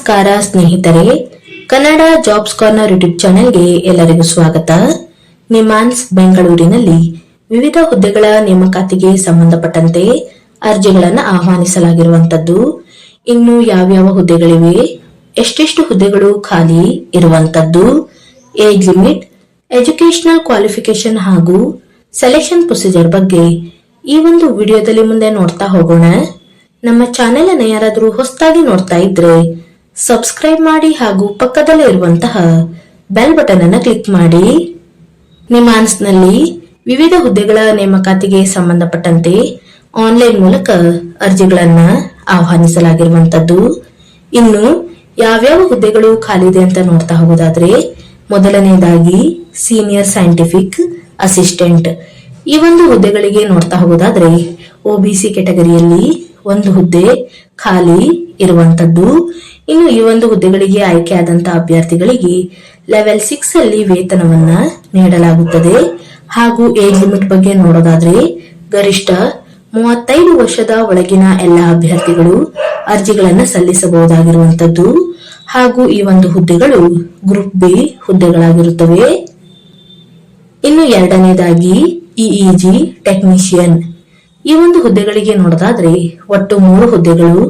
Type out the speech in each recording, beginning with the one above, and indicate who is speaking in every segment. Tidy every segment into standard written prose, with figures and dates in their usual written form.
Speaker 1: ನಮಸ್ಕಾರ ಸ್ನೇಹಿತರೆ, Kannada jobs corner YouTube ಚಾನೆಲ್ಗೆ ಎಲ್ಲರಿಗೂ ಸ್ವಾಗತ. ನಿಮಾನ್ಸ್ ಬೆಂಗಳೂರಿನಲ್ಲಿ ವಿವಿಧ ಹುದ್ದೆಗಳ ನೇಮಕಾತಿಗೆ ಸಂಬಂಧಪಟ್ಟಂತೆ ಅರ್ಜಿಗಳನ್ನು ಆಹ್ವಾನಿಸಲಾಗಿರುವಂತದ್ದು. ಇನ್ನು ಯಾವ್ಯಾವ ಹುದ್ದೆಗಳಿವೆ, ಎಷ್ಟೆಷ್ಟು ಹುದ್ದೆಗಳು ಖಾಲಿ ಇರುವಂತದ್ದು, ಏಜ್ ಲಿಮಿಟ್, ಎಜುಕೇಶನಲ್ ಕ್ವಾಲಿಫಿಕೇಶನ್ ಹಾಗೂ ಸೆಲೆಕ್ಷನ್ ಪ್ರೊಸೀಜರ್ ಬಗ್ಗೆ ಈ ಒಂದು ವಿಡಿಯೋದಲ್ಲಿ ಮುಂದೆ ನೋಡ್ತಾ ಹೋಗೋಣ. ನಮ್ಮ ಚಾನೆಲ್ ಅನ್ನು ಯಾರಾದರೂ ಹೊಸದಾಗಿ ನೋಡ್ತಾ ಇದ್ರೆ ಸಬ್ಸ್ಕ್ರೈಬ್ ಮಾಡಿ ಹಾಗೂ ಪಕ್ಕದಲ್ಲೇ ಇರುವಂತಹ ಬೆಲ್ ಬಟನ್ ಅನ್ನು ಕ್ಲಿಕ್ ಮಾಡಿ. ನಿಮಾನ್ಸ್ ನಲ್ಲಿ ವಿವಿಧ ಹುದ್ದೆಗಳ ನೇಮಕಾತಿಗೆ ಸಂಬಂಧಪಟ್ಟಂತೆ ಆನ್ಲೈನ್ ಮೂಲಕ ಅರ್ಜಿಗಳನ್ನ ಆಹ್ವಾನಿಸಲಾಗಿರುವಂತದ್ದು. ಇನ್ನು ಯಾವ್ಯಾವ ಹುದ್ದೆಗಳು ಖಾಲಿದೆ ಅಂತ ನೋಡ್ತಾ ಹೋಗೋದಾದ್ರೆ, ಮೊದಲನೇದಾಗಿ ಸೀನಿಯರ್ ಸೈಂಟಿಫಿಕ್ ಅಸಿಸ್ಟೆಂಟ್. ಈ ಒಂದು ಹುದ್ದೆಗಳಿಗೆ ನೋಡ್ತಾ ಹೋಗೋದಾದ್ರೆ ಒಬಿಸಿ ಕೆಟಗರಿಯಲ್ಲಿ ಒಂದು ಹುದ್ದೆ ಖಾಲಿ ಇರುವಂತದ್ದು. ಇನ್ನು ಈ ಒಂದು ಹುದ್ದೆಗಳಿಗೆ ಆಯ್ಕೆಯಾದಂತಹ ಅಭ್ಯರ್ಥಿಗಳಿಗೆ ಲೆವೆಲ್ 6 ಅಲ್ಲಿ ವೇತನವನ್ನ ನೀಡಲಾಗುತ್ತದೆ. ಹಾಗೂ ಏಜ್ ಲಿಮಿಟ್ ಬಗ್ಗೆ ನೋಡೋದಾದ್ರೆ ಗರಿಷ್ಠ 35 ವರ್ಷದ ಒಳಗಿನ ಎಲ್ಲ ಅಭ್ಯರ್ಥಿಗಳು ಅರ್ಜಿಗಳನ್ನ ಸಲ್ಲಿಸಬಹುದಾಗಿರುವಂತದ್ದು. ಹಾಗೂ ಈ ಒಂದು ಹುದ್ದೆಗಳು ಗ್ರೂಪ್ ಬಿ ಹುದ್ದೆಗಳಾಗಿರುತ್ತವೆ. ಇನ್ನು ಎರಡನೇದಾಗಿ ಇಇಜಿ ಟೆಕ್ನಿಷಿಯನ್. ಈ ಒಂದು ಹುದ್ದೆಗಳಿಗೆ ನೋಡೋದಾದ್ರೆ ಒಟ್ಟು 3 ಹುದ್ದೆಗಳು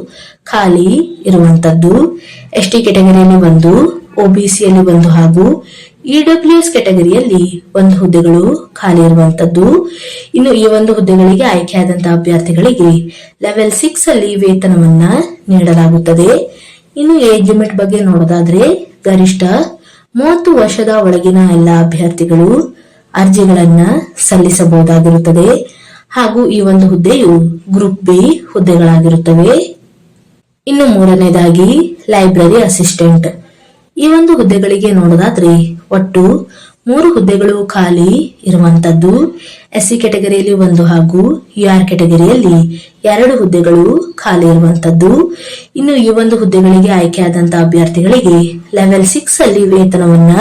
Speaker 1: ಖಾಲಿ ಇರುವಂತದ್ದು. ಎಸ್ಟಿ ಕೆಟಗರಿಯಲ್ಲಿ 1, ಒಬಿಸಿಯಲ್ಲಿ 1 ಹಾಗೂ ಇಡಬ್ಲ್ಯೂಎಸ್ ಕೆಟಗರಿಯಲ್ಲಿ 1 ಹುದ್ದೆಗಳು ಖಾಲಿ ಇರುವಂತದ್ದು. ಇನ್ನು ಈ ಒಂದು ಹುದ್ದೆಗಳಿಗೆ ಆಯ್ಕೆಯಾದಂತಹ ಅಭ್ಯರ್ಥಿಗಳಿಗೆ ಲೆವೆಲ್ 6 ಅಲ್ಲಿ ವೇತನವನ್ನ ನೀಡಲಾಗುತ್ತದೆ. ಇನ್ನು ಏಜ್ ಲಿಮಿಟ್ ಬಗ್ಗೆ ನೋಡೋದಾದ್ರೆ ಗರಿಷ್ಠ 30 ವರ್ಷದ ಒಳಗಿನ ಎಲ್ಲ ಅಭ್ಯರ್ಥಿಗಳು ಅರ್ಜಿಗಳನ್ನ ಸಲ್ಲಿಸಬಹುದಾಗಿರುತ್ತದೆ. ಹಾಗೂ ಈ ಒಂದು ಹುದ್ದೆಯು ಗ್ರೂಪ್ ಬಿ ಹುದ್ದೆಗಳಾಗಿರುತ್ತವೆ. ಇನ್ನು ಮೂರನೇದಾಗಿ ಲೈಬ್ರರಿ ಅಸಿಸ್ಟೆಂಟ್. ಈ ಒಂದು ಹುದ್ದೆಗಳಿಗೆ ನೋಡೋದಾದ್ರೆ ಒಟ್ಟು 3 ಹುದ್ದೆಗಳು ಖಾಲಿ ಇರುವಂತದ್ದು. ಎಸ್ಸಿ ಕೆಟಗರಿಯಲ್ಲಿ 1 ಹಾಗೂ ಯುಆರ್ ಕೆಟಗರಿಯಲ್ಲಿ 2 ಹುದ್ದೆಗಳು ಖಾಲಿ ಇರುವಂತದ್ದು. ಇನ್ನು ಈ ಒಂದು ಹುದ್ದೆಗಳಿಗೆ ಆಯ್ಕೆಯಾದಂತಹ ಅಭ್ಯರ್ಥಿಗಳಿಗೆ ಲೆವೆಲ್ 6 ಅಲ್ಲಿ ವೇತನವನ್ನ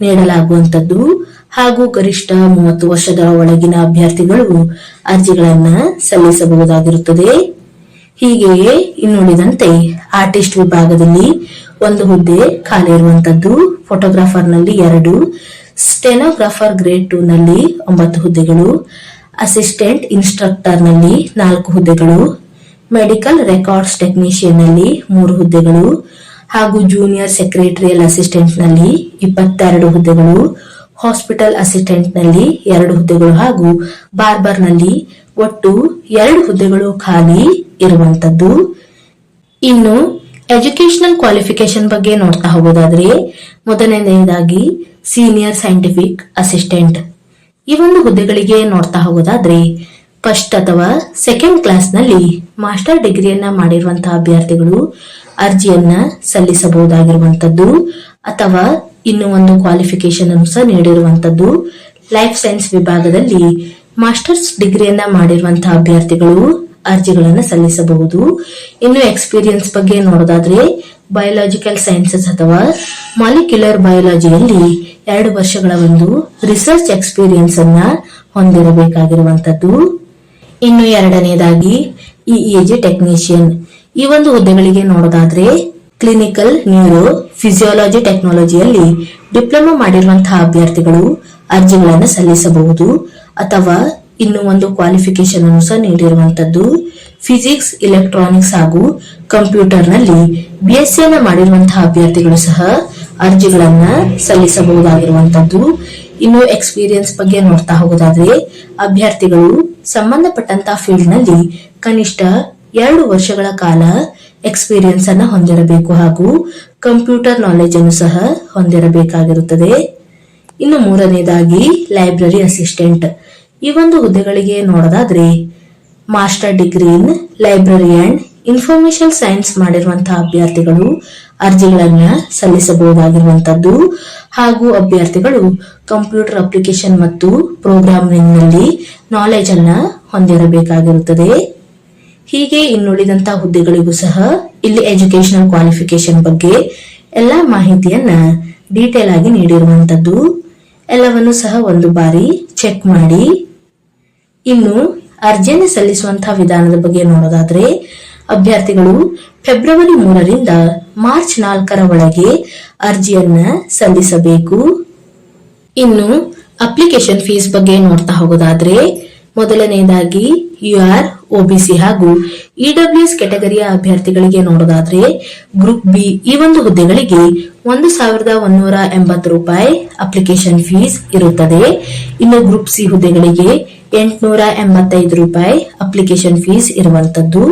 Speaker 1: ನೀಡಲಾಗುವಂತದ್ದು. ಹಾಗೂ ಗರಿಷ್ಠ 30 ವರ್ಷದ ಒಳಗಿನ ಅಭ್ಯರ್ಥಿಗಳು ಅರ್ಜಿಗಳನ್ನ ಸಲ್ಲಿಸಬಹುದಾಗಿರುತ್ತದೆ. ಹೀಗೆಯೇ ಇನ್ನುಳಿದಂತೆ ಆರ್ಟಿಸ್ಟ್ ವಿಭಾಗದಲ್ಲಿ 1 ಹುದ್ದೆ ಖಾಲಿ ಇರುವಂತದ್ದು. ಫೋಟೋಗ್ರಾಫರ್ ನಲ್ಲಿ 2, ಸ್ಟೆನೋಗ್ರಾಫರ್ ಗ್ರೇಡ್ 2 ನಲ್ಲಿ 9 ಹುದ್ದೆಗಳು, ಅಸಿಸ್ಟೆಂಟ್ ಇನ್ಸ್ಟ್ರಕ್ಟರ್ ನಲ್ಲಿ 4 ಹುದ್ದೆಗಳು, ಮೆಡಿಕಲ್ ರೆಕಾರ್ಡ್ಸ್ ಟೆಕ್ನಿಷಿಯನ್ ನಲ್ಲಿ 3 ಹುದ್ದೆಗಳು ಹಾಗೂ ಜೂನಿಯರ್ ಸೆಕ್ರೆಟರಿಯಲ್ ಅಸಿಸ್ಟೆಂಟ್ ನಲ್ಲಿ 22 ಹುದ್ದೆಗಳು, ಹಾಸ್ಪಿಟಲ್ ಅಸಿಸ್ಟೆಂಟ್ ನಲ್ಲಿ 2 ಹುದ್ದೆಗಳು ಹಾಗೂ ಬಾರ್ಬರ್ ನಲ್ಲಿ ಒಟ್ಟು 2 ಹುದ್ದೆಗಳು ಖಾಲಿ ಇರುವಂತದ್ದು. ಇನ್ನು ಎಜುಕೇಶನಲ್ ಕ್ವಾಲಿಫಿಕೇಶನ್ ಬಗ್ಗೆ ನೋಡ್ತಾ ಹೋಗೋದಾದ್ರೆ ಮೊದಲನೇದಾಗಿ ಸೀನಿಯರ್ ಸೈಂಟಿಫಿಕ್ ಅಸಿಸ್ಟೆಂಟ್. ಈ ಒಂದು ಹುದ್ದೆಗಳಿಗೆ ನೋಡ್ತಾ ಹೋಗೋದಾದ್ರೆ ಫಸ್ಟ್ ಅಥವಾ ಸೆಕೆಂಡ್ ಕ್ಲಾಸ್ ನಲ್ಲಿ ಮಾಸ್ಟರ್ ಡಿಗ್ರಿಯನ್ನ ಮಾಡಿರುವಂತಹ ಅಭ್ಯರ್ಥಿಗಳು ಅರ್ಜಿಯನ್ನ ಸಲ್ಲಿಸಬಹುದಾಗಿರುವಂತದ್ದು. ಅಥವಾ ಇನ್ನು ಒಂದು ಕ್ವಾಲಿಫಿಕೇಶನ್ ಅನ್ನು ಸಹ ನೀಡಿರುವಂತದ್ದು. ಲೈಫ್ ಸೈನ್ಸ್ ವಿಭಾಗದಲ್ಲಿ ಮಾಸ್ಟರ್ಸ್ ಡಿಗ್ರಿಯನ್ನ ಮಾಡಿರುವಂತಹ ಅಭ್ಯರ್ಥಿಗಳು ಅರ್ಜಿಗಳನ್ನ ಸಲ್ಲಿಸಬಹುದು. ಇನ್ನು ಎಕ್ಸ್ಪೀರಿಯನ್ಸ್ ಬಗ್ಗೆ ನೋಡೋದಾದ್ರೆ ಬಯೋಲಾಜಿಕಲ್ ಸೈನ್ಸಸ್ ಅಥವಾ ಮಾಲಿಕ್ಯುಲರ್ ಬಯಾಲಜಿಯಲ್ಲಿ 2 ವರ್ಷಗಳ ಒಂದು ರಿಸರ್ಚ್ ಎಕ್ಸ್ಪೀರಿಯನ್ಸ್ ಅನ್ನ ಹೊಂದಿರಬೇಕಾಗಿರುವಂತದ್ದು. ಇನ್ನು ಎರಡನೇದಾಗಿ ಇಇಜಿ ಟೆಕ್ನಿಷಿಯನ್. ಈ ಒಂದು ಹುದ್ದೆಗಳಿಗೆ ನೋಡೋದಾದ್ರೆ ಕ್ಲಿನಿಕಲ್ ನ್ಯೂರೋ ಫಿಸಿಯಾಲಜಿ ಟೆಕ್ನಾಲಜಿಯಲ್ಲಿ ಡಿಪ್ಲೊಮಾ ಮಾಡಿರುವಂತಹ ಅಭ್ಯರ್ಥಿಗಳು ಅರ್ಜಿಗಳನ್ನು ಸಲ್ಲಿಸಬಹುದು. ಅಥವಾ ಇನ್ನು ಒಂದು ಕ್ವಾಲಿಫಿಕೇಶನ್ ಅನ್ನು ಸಹ ನೀಡಿರುವಂತದ್ದು. ಫಿಸಿಕ್ಸ್, ಇಲೆಕ್ಟ್ರಾನಿಕ್ಸ್ ಹಾಗೂ ಕಂಪ್ಯೂಟರ್ ನಲ್ಲಿ ಬಿಎಸ್ಸಿ ಅನ್ನ ಮಾಡಿರುವಂತಹ ಅಭ್ಯರ್ಥಿಗಳು ಸಹ ಅರ್ಜಿಗಳನ್ನ ಸಲ್ಲಿಸಬಹುದಾಗಿರುವಂತದ್ದು. ಇನ್ನು ಎಕ್ಸ್ಪೀರಿಯನ್ಸ್ ಬಗ್ಗೆ ನೋಡ್ತಾ ಹೋಗೋದಾದ್ರೆ ಅಭ್ಯರ್ಥಿಗಳು ಸಂಬಂಧಪಟ್ಟಂತಹ ಫೀಲ್ಡ್ ನಲ್ಲಿ ಕನಿಷ್ಠ 2 ವರ್ಷಗಳ ಕಾಲ ಎಕ್ಸ್ಪೀರಿಯನ್ಸ್ ಅನ್ನ ಹೊಂದಿರಬೇಕು ಹಾಗೂ ಕಂಪ್ಯೂಟರ್ ನಾಲೆಜ್ ಅನ್ನು ಸಹ ಹೊಂದಿರಬೇಕಾಗಿರುತ್ತದೆ. ಇನ್ನು ಮೂರನೇದಾಗಿ ಲೈಬ್ರರಿ ಅಸಿಸ್ಟೆಂಟ್. ಈ ಒಂದು ಹುದ್ದೆಗಳಿಗೆ ನೋಡೋದಾದ್ರೆ master degree in library and information science ಮಾಡಿರುವಂತಹ ಅಭ್ಯರ್ಥಿಗಳು ಅರ್ಜಿಗಳನ್ನ ಸಲ್ಲಿಸಬಹುದಾಗಿರುವಂತದ್ದು. ಹಾಗೂ ಅಭ್ಯರ್ಥಿಗಳು ಕಂಪ್ಯೂಟರ್ ಅಪ್ಲಿಕೇಶನ್ ಮತ್ತು ಪ್ರೋಗ್ರಾಮಿಂಗ್ ನಲ್ಲಿ ನಾಲೆಜ್ ಅನ್ನ ಹೊಂದಿರಬೇಕಾಗಿರುತ್ತದೆ. ಹೀಗೆ ಇನ್ನುಳಿದಂತಹ ಹುದ್ದೆಗಳಿಗೂ ಸಹ ಇಲ್ಲಿ ಎಜುಕೇಶನಲ್ ಕ್ವಾಲಿಫಿಕೇಶನ್ ಬಗ್ಗೆ ಎಲ್ಲಾ ಮಾಹಿತಿಯನ್ನ ಡೀಟೇಲ್ ಆಗಿ ನೀಡಿರುವಂತದ್ದು. ಎಲ್ಲವನ್ನು ಸಹ ಒಂದು ಬಾರಿ ಚೆಕ್ ಮಾಡಿ. ಇನ್ನು ಅರ್ಜಿಯನ್ನು ಸಲ್ಲಿಸುವಂತಹ ವಿಧಾನದ ಬಗ್ಗೆ ನೋಡೋದಾದ್ರೆ ಅಭ್ಯರ್ಥಿಗಳು ಫೆಬ್ರವರಿ 3ರಿಂದ ಮಾರ್ಚ್ 4ರ ಒಳಗೆ ಅರ್ಜಿಯನ್ನ ಸಲ್ಲಿಸಬೇಕು. ಇನ್ನು ಅಪ್ಲಿಕೇಶನ್ ಫೀಸ್ ಬಗ್ಗೆ ನೋಡ್ತಾ ಹೋಗೋದಾದ್ರೆ, ಮೊದಲನೆಯದಾಗಿ UR, OBC ಹಾಗೂ EWS ಕೆಟಗರಿಯ ಅಭ್ಯರ್ಥಿಗಳಿಗೆ ನೋಡೋದಾದ್ರೆ ಗ್ರೂಪ್ ಬಿ ಈ ಒಂದು ಹುದ್ದೆಗಳಿಗೆ 1,180 ರೂಪಾಯಿ ಅಪ್ಲಿಕೇಶನ್ ಫೀಸ್ ಇರುತ್ತದೆ. ಇನ್ನು ಗ್ರೂಪ್ ಸಿ ಹುದ್ದೆಗಳಿಗೆ 885 ರೂಪಾಯಿ ಅಪ್ಲಿಕೇಶನ್ ಫೀಸ್ ಇರುವಂತದ್ದು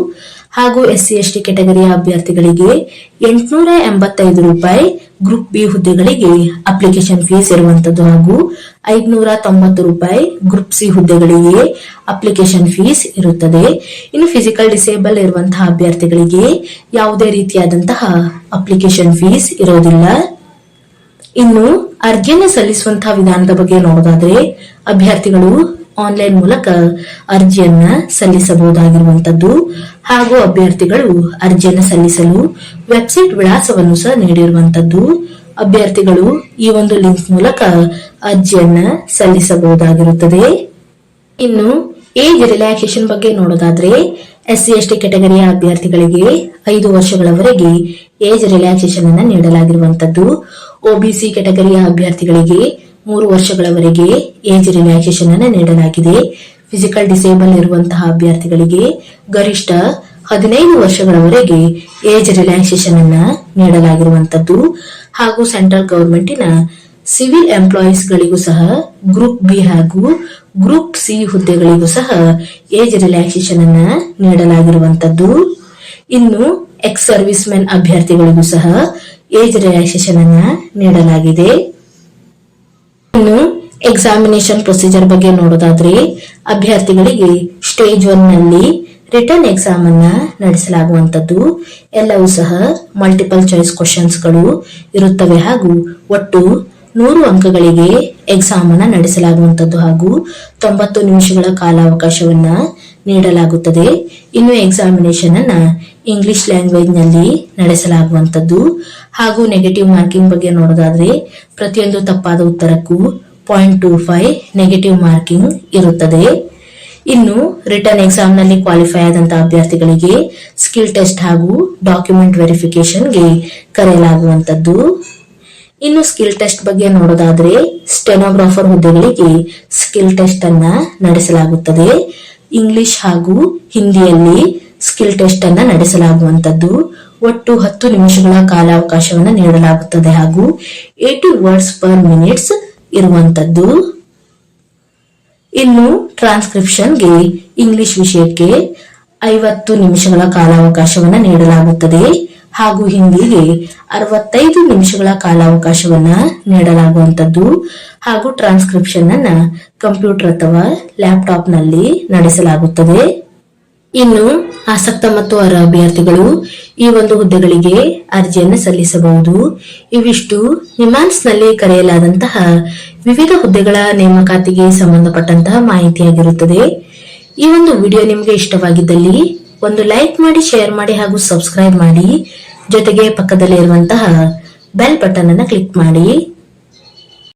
Speaker 1: ಹಾಗೂ SC/ST ಕೆಟಗರಿಯ ಅಭ್ಯರ್ಥಿಗಳಿಗೆ 885 ರೂಪಾಯಿ ಗ್ರೂಪ್ ಬಿ ಹುದ್ದೆಗಳಿಗೆ ಅಪ್ಲಿಕೇಶನ್ ಫೀಸ್ ಇರುವಂತದ್ದು ಹಾಗೂ 590 ರೂಪಾಯಿ ಗ್ರೂಪ್ ಸಿ ಹುದ್ದೆಗಳಿಗೆ ಅಪ್ಲಿಕೇಶನ್ ಫೀಸ್ ಇರುತ್ತದೆ. ಇನ್ನು ಫಿಸಿಕಲ್ ಡಿಸೇಬಲ್ ಇರುವಂತಹ ಅಭ್ಯರ್ಥಿಗಳಿಗೆ ಯಾವುದೇ ರೀತಿಯಾದಂತಹ ಅಪ್ಲಿಕೇಶನ್ ಫೀಸ್ ಇರೋದಿಲ್ಲ. ಇನ್ನು ಅರ್ಜಿಯನ್ನು ಸಲ್ಲಿಸುವಂತಹ ವಿಧಾನದ ಬಗ್ಗೆ ನೋಡೋದಾದ್ರೆ, ಅಭ್ಯರ್ಥಿಗಳು ಆನ್ಲೈನ್ ಮೂಲಕ ಅರ್ಜಿಯನ್ನ ಸಲ್ಲಿಸಬಹುದಾಗಿರುವಂತದ್ದು ಹಾಗೂ ಅಭ್ಯರ್ಥಿಗಳು ಅರ್ಜಿಯನ್ನು ಸಲ್ಲಿಸಲು ವೆಬ್ಸೈಟ್ ವಿಳಾಸವನ್ನು ಸಹ ನೀಡಿರುವಂತದ್ದು. ಅಭ್ಯರ್ಥಿಗಳು ಈ ಒಂದು ಲಿಂಕ್ ಮೂಲಕ ಅರ್ಜಿಯನ್ನ ಸಲ್ಲಿಸಬಹುದಾಗಿರುತ್ತದೆ. ಇನ್ನು ಏಜ್ ರಿಲ್ಯಾಕ್ಸೇಷನ್ ಬಗ್ಗೆ ನೋಡೋದಾದ್ರೆ, SC/ST ಕೆಟಗರಿಯ ಅಭ್ಯರ್ಥಿಗಳಿಗೆ 5 ವರ್ಷಗಳವರೆಗೆ ಏಜ್ ರಿಲ್ಯಾಕ್ಸೇಷನ್ ಅನ್ನು ನೀಡಲಾಗಿರುವಂತದ್ದು. OBC ಕೆಟಗರಿಯ ಅಭ್ಯರ್ಥಿಗಳಿಗೆ 3 ವರ್ಷಗಳವರೆಗೆ ಏಜ್ ರಿಲ್ಯಾಕ್ಸೇಷನ್ ಅನ್ನು ನೀಡಲಾಗಿದೆ. ಫಿಸಿಕಲ್ ಡಿಸೇಬಲ್ ಇರುವಂತಹ ಅಭ್ಯರ್ಥಿಗಳಿಗೆ ಗರಿಷ್ಠ 15 ವರ್ಷಗಳವರೆಗೆ ಏಜ್ ರಿಲ್ಯಾಕ್ಸೇಷನ್ ಅನ್ನ ನೀಡಲಾಗಿರುವಂತದ್ದು ಹಾಗೂ ಸೆಂಟ್ರಲ್ ಗವರ್ಮೆಂಟಿನ ಸಿವಿಲ್ ಎಂಪ್ಲಾಯೀಸ್ ಗಳಿಗೂ ಸಹ ಗ್ರೂಪ್ ಬಿ ಹಾಗೂ ಗ್ರೂಪ್ ಸಿ ಹುದ್ದೆಗಳಿಗೂ ಸಹ ಏಜ್ ರಿಲ್ಯಾಕ್ಸೇಷನ್ ಅನ್ನ ನೀಡಲಾಗಿರುವಂತದ್ದು. ಇನ್ನು ಎಕ್ಸ್ ಸರ್ವಿಸ್ ಮೆನ್ ಅಭ್ಯರ್ಥಿಗಳಿಗೂ ಸಹ ಏಜ್ ರಿಲ್ಯಾಕ್ಸೇಷನ್ ಅನ್ನ ನೀಡಲಾಗಿದೆ. ಇನ್ನು ಎಕ್ಸಾಮಿನೇಷನ್ ಪ್ರೊಸೀಜರ್ ಬಗ್ಗೆ ನೋಡೋದಾದ್ರೆ, ಅಭ್ಯರ್ಥಿಗಳಿಗೆ ಸ್ಟೇಜ್ 1 ನಲ್ಲಿ ರಿಟರ್ನ್ ಎಕ್ಸಾಮ್ ಅನ್ನ ನಡೆಸಲಾಗುವಂತದ್ದು. ಎಲ್ಲವೂ ಸಹ ಮಲ್ಟಿಪಲ್ ಚಾಯ್ಸ್ ಕ್ವಶನ್ಸ್ ಗಳು ಇರುತ್ತವೆ ಹಾಗೂ ಒಟ್ಟು 100 ಅಂಕಗಳಿಗೆ ಎಕ್ಸಾಮ್ ಅನ್ನ ನಡೆಸಲಾಗುವಂತದ್ದು ಹಾಗೂ 90 ನಿಮಿಷಗಳ ಕಾಲಾವಕಾಶವನ್ನ ನೀಡಲಾಗುತ್ತದೆ. ಇನ್ನು ಎಕ್ಸಾಮಿನೇಷನ್ ಅನ್ನ ಇಂಗ್ಲಿಷ್ ಲ್ಯಾಂಗ್ವೇಜ್ ನಲ್ಲಿ ನಡೆಸಲಾಗುವಂತದ್ದು ಹಾಗೂ ನೆಗೆಟಿವ್ ಮಾರ್ಕಿಂಗ್ ಬಗ್ಗೆ ನೋಡೋದಾದ್ರೆ, ಪ್ರತಿಯೊಂದು ತಪ್ಪಾದ ಉತ್ತರಕ್ಕೂ 0.25 ನೆಗೆಟಿವ್ ಮಾರ್ಕಿಂಗ್ ಇರುತ್ತದೆ. ಇನ್ನು ರಿಟರ್ನ್ ಎಕ್ಸಾಮ್ ನಲ್ಲಿ ಕ್ವಾಲಿಫೈ ಆದಂತಹ ಅಭ್ಯರ್ಥಿಗಳಿಗೆ ಸ್ಕಿಲ್ ಟೆಸ್ಟ್ ಹಾಗೂ ಡಾಕ್ಯುಮೆಂಟ್ ವೆರಿಫಿಕೇಶನ್ಗೆ ಕರೆಯಲಾಗುವಂತದ್ದು. ಇನ್ನು ಸ್ಕಿಲ್ ಟೆಸ್ಟ್ ಬಗ್ಗೆ ನೋಡೋದಾದ್ರೆ, ಸ್ಟೆನೋಗ್ರಾಫರ್ ಹುದ್ದೆಗಳಿಗೆ ಸ್ಕಿಲ್ ಟೆಸ್ಟ್ ಅನ್ನ ನಡೆಸಲಾಗುತ್ತದೆ. ಇಂಗ್ಲಿಷ್ ಹಾಗೂ ಹಿಂದಿಯಲ್ಲಿ ಸ್ಕಿಲ್ ಟೆಸ್ಟ್ ಅನ್ನ ನಡೆಸಲಾಗುವಂತದ್ದು. ಒಟ್ಟು 10 ನಿಮಿಷಗಳ ಕಾಲಾವಕಾಶವನ್ನು ನೀಡಲಾಗುತ್ತದೆ ಹಾಗೂ 80 ವರ್ಡ್ಸ್ ಪರ್ ಮಿನಿಟ್ಸ್ ಇರುವಂತದ್ದು. ಇನ್ನು ಟ್ರಾನ್ಸ್ಕ್ರಿಪ್ಷನ್ಗೆ ಇಂಗ್ಲಿಷ್ ವಿಷಯಕ್ಕೆ 50 ನಿಮಿಷಗಳ ಕಾಲಾವಕಾಶವನ್ನ ನೀಡಲಾಗುತ್ತದೆ ಹಾಗೂ ಹಿಂದಿಗೆ 65 ನಿಮಿಷಗಳ ಕಾಲಾವಕಾಶವನ್ನ ನೀಡಲಾಗುವಂತದ್ದು ಹಾಗೂ ಟ್ರಾನ್ಸ್ಕ್ರಿಪ್ಷನ್ ಅನ್ನ ಕಂಪ್ಯೂಟರ್ ಅಥವಾ ಲ್ಯಾಪ್ಟಾಪ್ ನಲ್ಲಿ ನಡೆಸಲಾಗುತ್ತದೆ. ಇನ್ನು ಆಸಕ್ತ ಮತ್ತು ಅರ್ಹ ಅಭ್ಯರ್ಥಿಗಳು ಈ ಒಂದು ಹುದ್ದೆಗಳಿಗೆ ಅರ್ಜಿಯನ್ನು ಸಲ್ಲಿಸಬಹುದು. ಇವಿಷ್ಟು ನಿಮ್ಹಾನ್ಸ್ ನಲ್ಲಿ ಕರೆಯಲಾದಂತಹ ವಿವಿಧ ಹುದ್ದೆಗಳ ನೇಮಕಾತಿಗೆ ಸಂಬಂಧಪಟ್ಟಂತಹ ಮಾಹಿತಿಯಾಗಿರುತ್ತದೆ. ಈ ಒಂದು ವಿಡಿಯೋ ನಿಮಗೆ ಇಷ್ಟವಾಗಿದ್ದಲ್ಲಿ ಒಂದು ಲೈಕ್ ಮಾಡಿ, ಶೇರ್ ಮಾಡಿ ಹಾಗೂ ಸಬ್ಸ್ಕ್ರೈಬ್ ಮಾಡಿ. ಜೊತೆಗೆ ಪಕ್ಕದಲ್ಲಿ ಇರುವಂತಹ ಬೆಲ್ ಬಟನ್ ಅನ್ನು ಕ್ಲಿಕ್ ಮಾಡಿ.